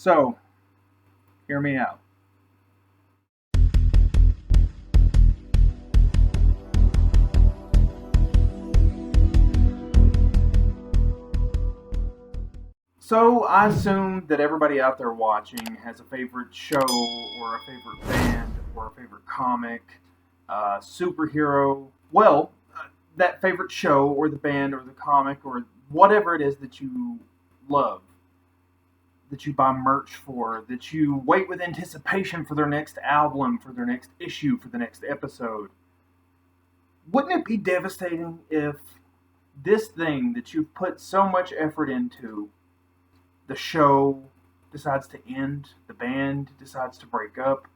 So, hear me out. So, I assume that everybody out there watching has a favorite show or a favorite band or a favorite comic, superhero. Well, that favorite show or the band or the comic or whatever it is that you love, that you buy merch for, that you wait with anticipation for their next album, for their next issue, for the next episode. Wouldn't it be devastating if this thing that you've put so much effort into, the show decides to end, the band decides to break up,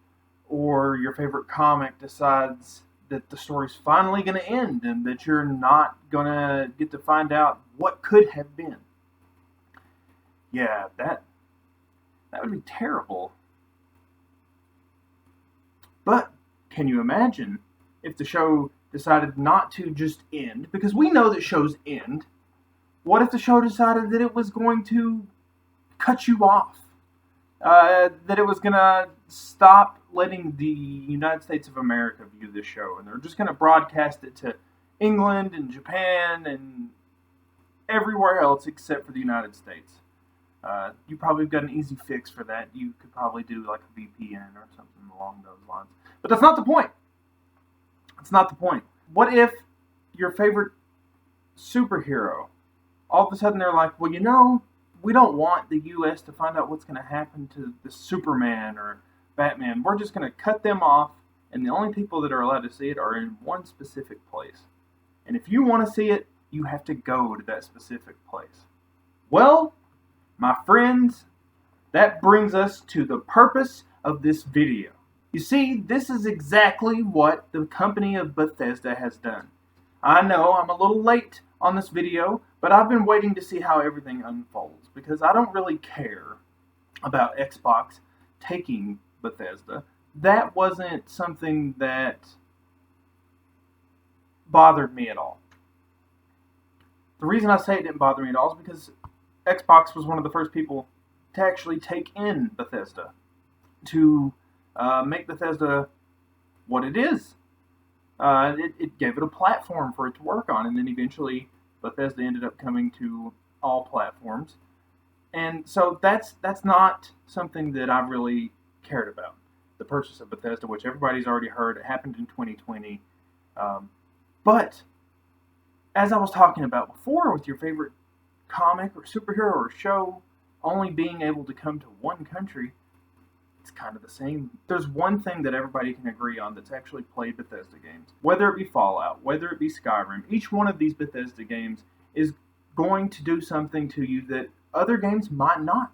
or your favorite comic decides that the story's finally going to end and that you're not going to get to find out what could have been? Yeah, that would be terrible. But can you imagine if the show decided not to just end? Because we know that shows end. What if the show decided that it was going to cut you off? That it was going to stop letting the United States of America view this show, and they're just going to broadcast it to England and Japan and everywhere else except for the United States. You probably got an easy fix for that. You could probably do like a VPN or something along those lines. But that's not the point. That's not the point. What if your favorite superhero, all of a sudden they're like, well, we don't want the U.S. to find out what's going to happen to the Superman or Batman. We're just going to cut them off, and the only people that are allowed to see it are in one specific place. And if you want to see it, you have to go to that specific place. Well, my friends, that brings us to the purpose of this video. You see, this is exactly what the company of Bethesda has done. I know I'm a little late on this video, but I've been waiting to see how everything unfolds because I don't really care about Xbox taking Bethesda. That wasn't something that bothered me at all. The reason I say it didn't bother me at all is because Xbox was one of the first people to actually take in Bethesda, to make Bethesda what it is. It gave it a platform for it to work on, and then eventually Bethesda ended up coming to all platforms. And so that's not something that I really cared about. The purchase of Bethesda, which everybody's already heard, it happened in 2020. But as I was talking about before with your favorite comic or superhero or show only being able to come to one country, it's kind of the same. There's one thing that everybody can agree on that's actually played Bethesda games. Whether it be Fallout, whether it be Skyrim, each one of these Bethesda games is going to do something to you that other games might not.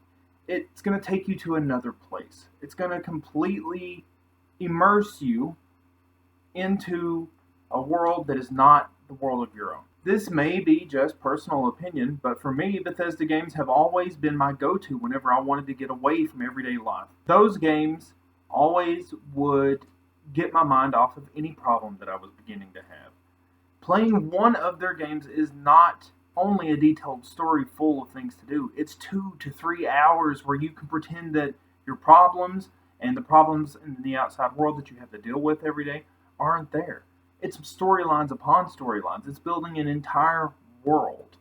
It's going to take you to another place. It's going to completely immerse you into a world that is not the world of your own. This may be just personal opinion, but for me, Bethesda games have always been my go-to whenever I wanted to get away from everyday life. Those games always would get my mind off of any problem that I was beginning to have. Playing one of their games is not only a detailed story full of things to do. It's 2 to 3 hours where you can pretend that your problems and the problems in the outside world that you have to deal with every day aren't there. It's storylines upon storylines. It's building an entire world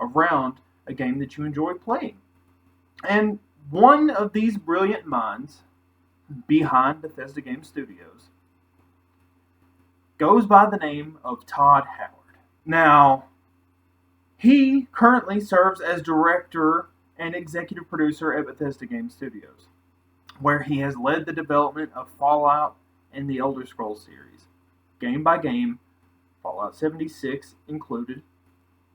around a game that you enjoy playing. And one of these brilliant minds behind Bethesda Game Studios goes by the name of Todd Howard. Now, he currently serves as director and executive producer at Bethesda Game Studios, where he has led the development of Fallout and the Elder Scrolls series. Game by game, Fallout 76 included,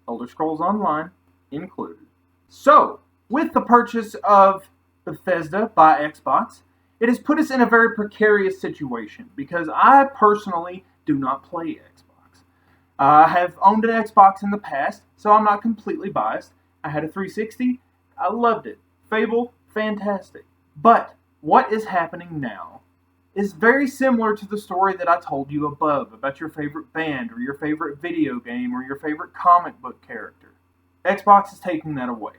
Elder Scrolls Online included. So, with the purchase of Bethesda by Xbox, it has put us in a very precarious situation because I personally do not play Xbox. I have owned an Xbox in the past, so I'm not completely biased. I had a 360. I loved it. Fable, fantastic. But what is happening now is very similar to the story that I told you above about your favorite band or your favorite video game or your favorite comic book character. Xbox is taking that away.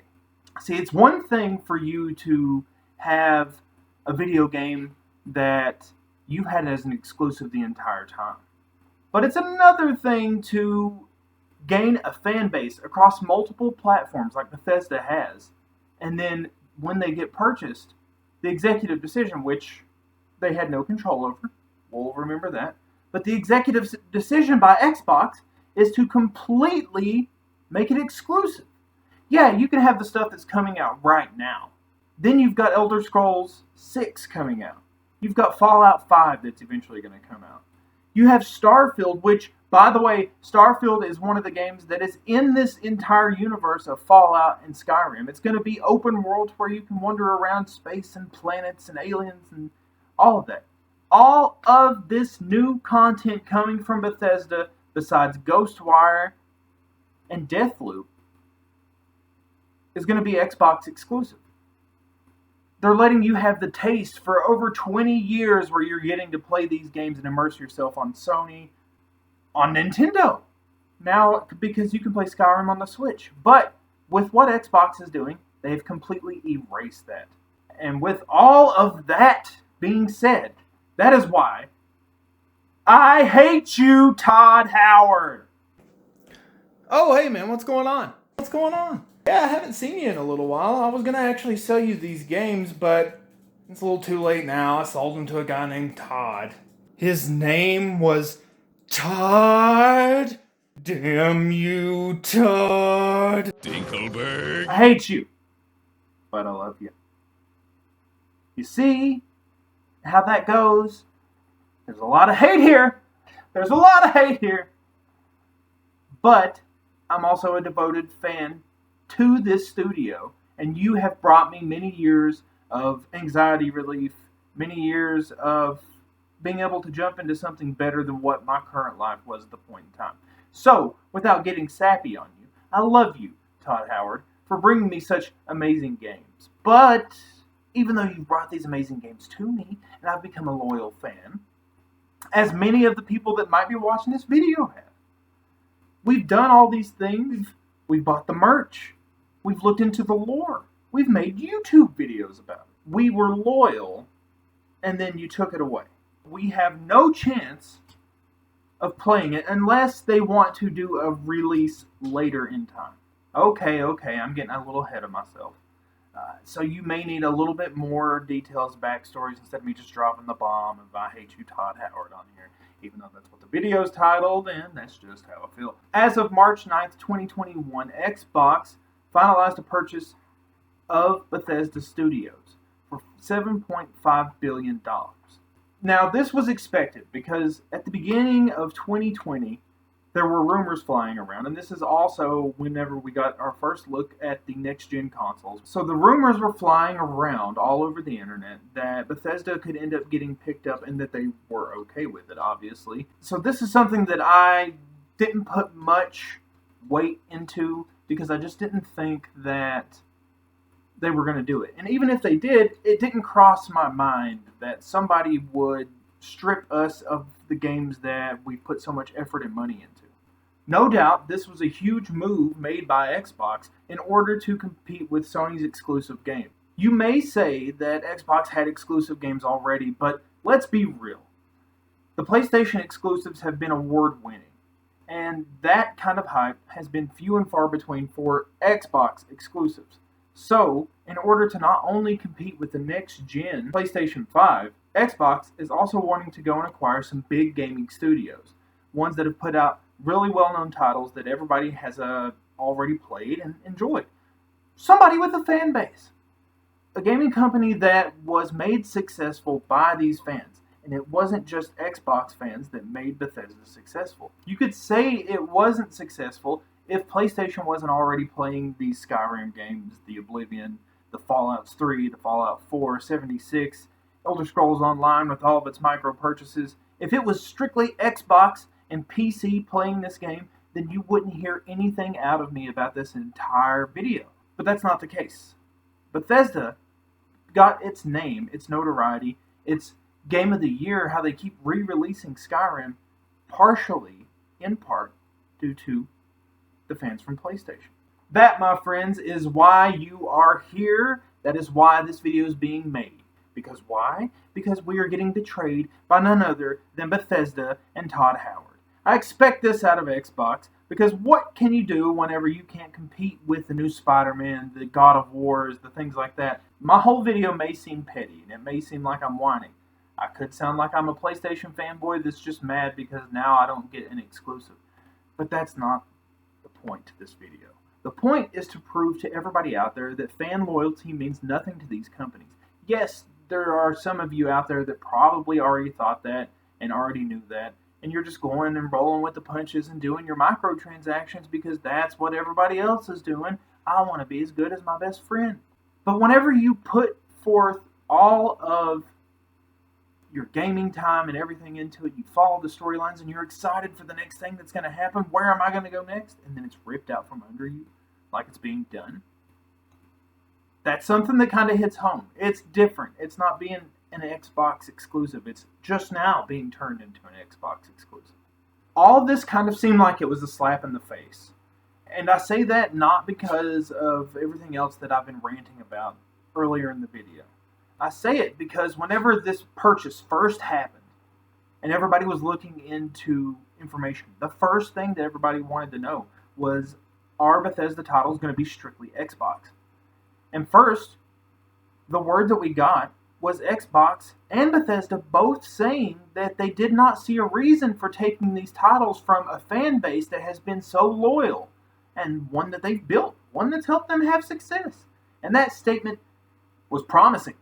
See, it's one thing for you to have a video game that you had as an exclusive the entire time. But it's another thing to gain a fan base across multiple platforms like Bethesda has, and then when they get purchased, the executive decision, which they had no control over, we'll remember that, but the executive decision by Xbox is to completely make it exclusive. Yeah, you can have the stuff that's coming out right now. Then you've got Elder Scrolls 6 coming out. You've got Fallout 5 that's eventually going to come out. You have Starfield, which, by the way, Starfield is one of the games that is in this entire universe of Fallout and Skyrim. It's going to be open world where you can wander around space and planets and aliens and all of that. All of this new content coming from Bethesda, besides Ghostwire and Deathloop, is going to be Xbox exclusive. They're letting you have the taste for over 20 years where you're getting to play these games and immerse yourself on Sony, on Nintendo. Now, because you can play Skyrim on the Switch. But with what Xbox is doing, they've completely erased that. And with all of that being said, that is why I hate you, Todd Howard. Oh, hey man, what's going on? What's going on? Yeah, I haven't seen you in a little while. I was going to actually sell you these games, but it's a little too late now. I sold them to a guy named Todd. His name was Todd. Damn you, Todd. Dinkelberg. I hate you, but I love you. You see how that goes? There's a lot of hate here. There's a lot of hate here. But I'm also a devoted fan to this studio, and you have brought me many years of anxiety relief, many years of being able to jump into something better than what my current life was at the point in time. So, without getting sappy on you, I love you, Todd Howard, for bringing me such amazing games. But even though you've brought these amazing games to me, and I've become a loyal fan, as many of the people that might be watching this video have, we've done all these things. We've bought the merch. We've looked into the lore. We've made YouTube videos about it. We were loyal, and then you took it away. We have no chance of playing it unless they want to do a release later in time. Okay, I'm getting a little ahead of myself. So you may need a little bit more details, backstories, instead of me just dropping the bomb of I hate you, Todd Howard, on here. Even though that's what the video's titled, and that's just how I feel. As of March 9th, 2021, Xbox finalized a purchase of Bethesda Studios for $7.5 billion. Now, this was expected because at the beginning of 2020, there were rumors flying around, and this is also whenever we got our first look at the next-gen consoles. So the rumors were flying around all over the internet that Bethesda could end up getting picked up and that they were okay with it, obviously. So this is something that I didn't put much weight into because I just didn't think that they were going to do it. And even if they did, it didn't cross my mind that somebody would strip us of the games that we put so much effort and money into. No doubt, this was a huge move made by Xbox in order to compete with Sony's exclusive game. You may say that Xbox had exclusive games already, but let's be real. The PlayStation exclusives have been award-winning, and that kind of hype has been few and far between for Xbox exclusives. So, in order to not only compete with the next-gen PlayStation 5, Xbox is also wanting to go and acquire some big gaming studios, ones that have put out really well-known titles that everybody has already played and enjoyed. Somebody with a fan base. A gaming company that was made successful by these fans. And it wasn't just Xbox fans that made Bethesda successful. You could say it wasn't successful if PlayStation wasn't already playing these Skyrim games, the Oblivion, the Fallout 3, the Fallout 4, 76, Elder Scrolls Online with all of its micro purchases. If it was strictly Xbox and PC playing this game, then you wouldn't hear anything out of me about this entire video. But that's not the case. Bethesda got its name, its notoriety, its Game of the Year, how they keep re-releasing Skyrim, partially, in part, due to the fans from PlayStation. That, my friends, is why you are here. That is why this video is being made. Because why? Because we are getting betrayed by none other than Bethesda and Todd Howard. I expect this out of Xbox, because what can you do whenever you can't compete with the new Spider-Man, the God of Wars, the things like that? My whole video may seem petty, and it may seem like I'm whining. I could sound like I'm a PlayStation fanboy that's just mad because now I don't get an exclusive. But that's not the point to this video. The point is to prove to everybody out there that fan loyalty means nothing to these companies. Yes, there are some of you out there that probably already thought that and already knew that, and you're just going and rolling with the punches and doing your microtransactions because that's what everybody else is doing. I want to be as good as my best friend. But whenever you put forth all of your gaming time and everything into it, you follow the storylines and you're excited for the next thing that's going to happen, where am I going to go next? And then it's ripped out from under you like it's being done. That's something that kind of hits home. It's different. It's not being an Xbox exclusive. It's just now being turned into an Xbox exclusive. All of this kind of seemed like it was a slap in the face. And I say that not because of everything else that I've been ranting about earlier in the video. I say it because whenever this purchase first happened and everybody was looking into information, the first thing that everybody wanted to know was, are Bethesda titles going to be strictly Xbox? And first, the word that we got was Xbox and Bethesda both saying that they did not see a reason for taking these titles from a fan base that has been so loyal and one that they've built, one that's helped them have success. And that statement was promising.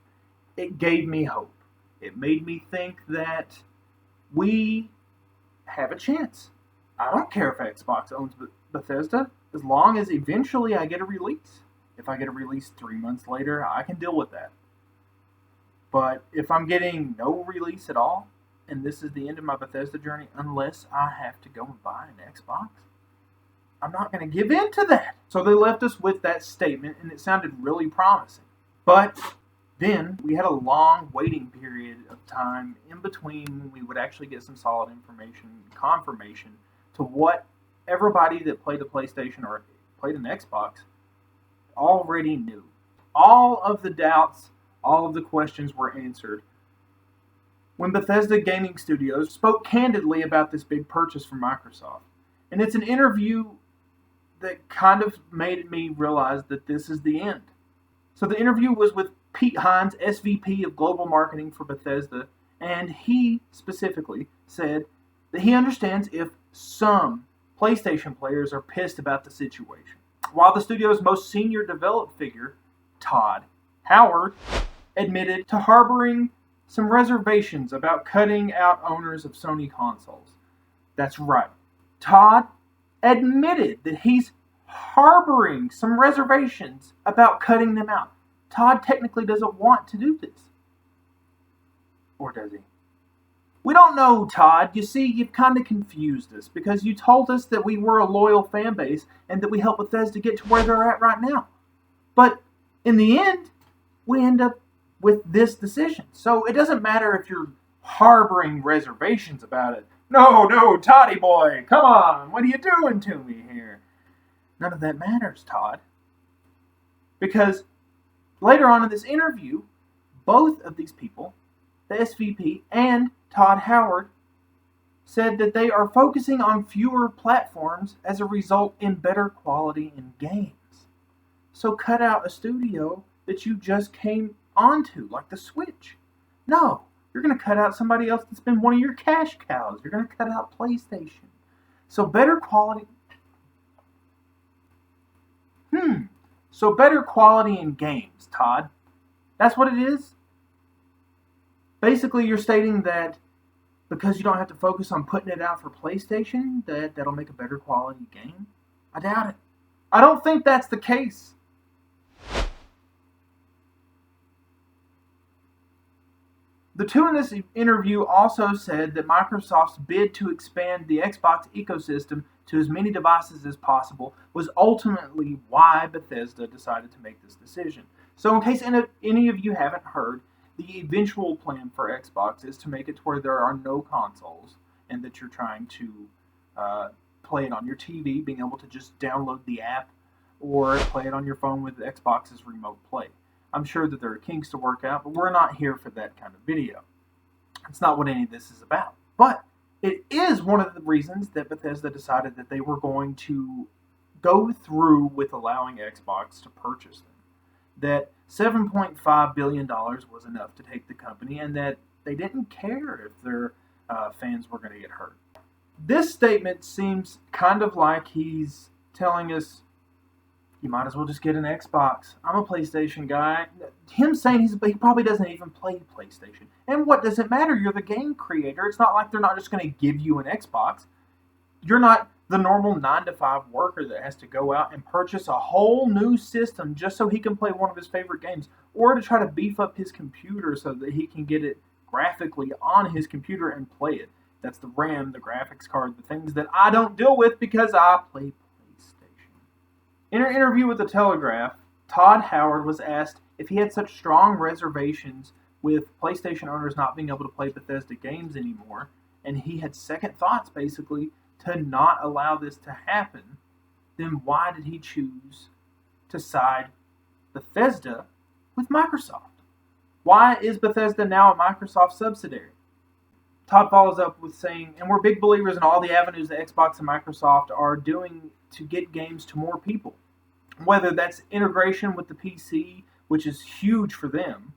It gave me hope. It made me think that we have a chance. I don't care if Xbox owns Bethesda, as long as eventually I get a release. If I get a release 3 months later, I can deal with that. But if I'm getting no release at all, and this is the end of my Bethesda journey, unless I have to go and buy an Xbox, I'm not going to give in to that. So they left us with that statement, and it sounded really promising. But then we had a long waiting period of time in between when we would actually get some solid information, confirmation to what everybody that played the PlayStation or played an Xbox already knew. All of the doubts, all of the questions were answered when Bethesda Gaming Studios spoke candidly about this big purchase from Microsoft. And it's an interview that kind of made me realize that this is the end. So the interview was with Pete Hines, SVP of Global Marketing for Bethesda, and he specifically said that he understands if some PlayStation players are pissed about the situation. While the studio's most senior development figure, Todd Howard, admitted to harboring some reservations about cutting out owners of Sony consoles. That's right. Todd admitted that he's harboring some reservations about cutting them out. Todd technically doesn't want to do this. Or does he? We don't know, Todd. You see, you've kind of confused us because you told us that we were a loyal fan base and that we helped Bethesda get to where they're at right now. But in the end, we end up with this decision. So it doesn't matter if you're harboring reservations about it. No, Toddy boy, come on. What are you doing to me here? None of that matters, Todd. Because later on in this interview, both of these people, the SVP and Todd Howard, said that they are focusing on fewer platforms as a result in better quality in games. So cut out a studio that you just came onto, like the Switch. No, you're going to cut out somebody else that's been one of your cash cows. You're going to cut out PlayStation. So better quality... So better quality in games, Todd. That's what it is? Basically, you're stating that because you don't have to focus on putting it out for PlayStation, that'll make a better quality game? I doubt it. I don't think that's the case. The two in this interview also said that Microsoft's bid to expand the Xbox ecosystem to as many devices as possible was ultimately why Bethesda decided to make this decision. So in case any of you haven't heard, the eventual plan for Xbox is to make it to where there are no consoles and that you're trying to play it on your TV, being able to just download the app or play it on your phone with Xbox's remote play. I'm sure that there are kinks to work out, but we're not here for that kind of video. It's not what any of this is about. But it is one of the reasons that Bethesda decided that they were going to go through with allowing Xbox to purchase them. That $7.5 billion was enough to take the company, and that they didn't care if their fans were going to get hurt. This statement seems kind of like he's telling us, you might as well just get an Xbox. I'm a PlayStation guy. Him saying he probably doesn't even play PlayStation. And what does it matter? You're the game creator. It's not like they're not just going to give you an Xbox. You're not the normal 9-to-5 worker that has to go out and purchase a whole new system just so he can play one of his favorite games, or to try to beef up his computer so that he can get it graphically on his computer and play it. That's the RAM, the graphics card, the things that I don't deal with because I play PlayStation. In an interview with The Telegraph, Todd Howard was asked if he had such strong reservations with PlayStation owners not being able to play Bethesda games anymore, and he had second thoughts basically to not allow this to happen, then why did he choose to side Bethesda with Microsoft? Why is Bethesda now a Microsoft subsidiary? Todd follows up with saying, and we're big believers in all the avenues that Xbox and Microsoft are doing to get games to more people. Whether that's integration with the PC, which is huge for them.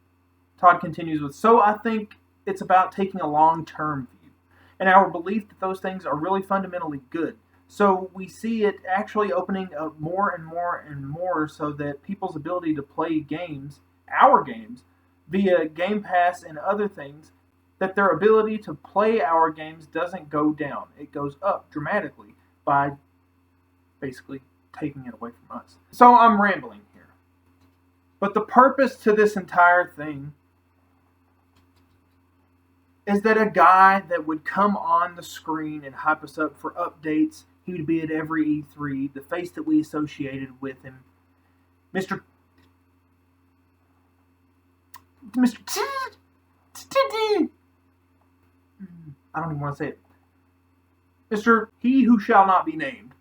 Todd continues with, so I think it's about taking a long-term view, and our belief that those things are really fundamentally good. So we see it actually opening up more and more and more so that people's ability to play games, our games, via Game Pass and other things, that their ability to play our games doesn't go down. It goes up dramatically by basically taking it away from us. So I'm rambling here. But the purpose to this entire thing is that a guy that would come on the screen and hype us up for updates, he would be at every E3, the face that we associated with him, Mr. I don't even want to say it. Mr. He Who Shall Not Be Named.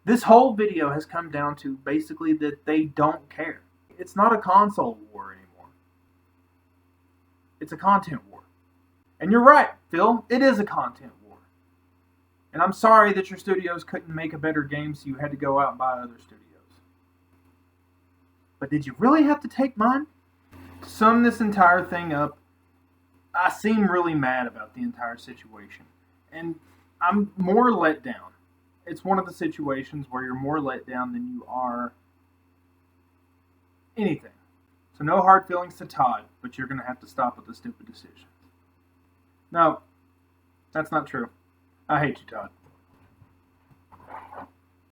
This whole video has come down to basically that they don't care. It's not a console war anymore. It's a content war. And you're right, Phil. It is a content war. And I'm sorry that your studios couldn't make a better game, so you had to go out and buy other studios. But did you really have to take mine? To sum this entire thing up, I seem really mad about the entire situation. And I'm more let down. It's one of the situations where you're more let down than you are anything. So no hard feelings to Todd, but you're going to have to stop with the stupid decision. No, that's not true. I hate you, Todd.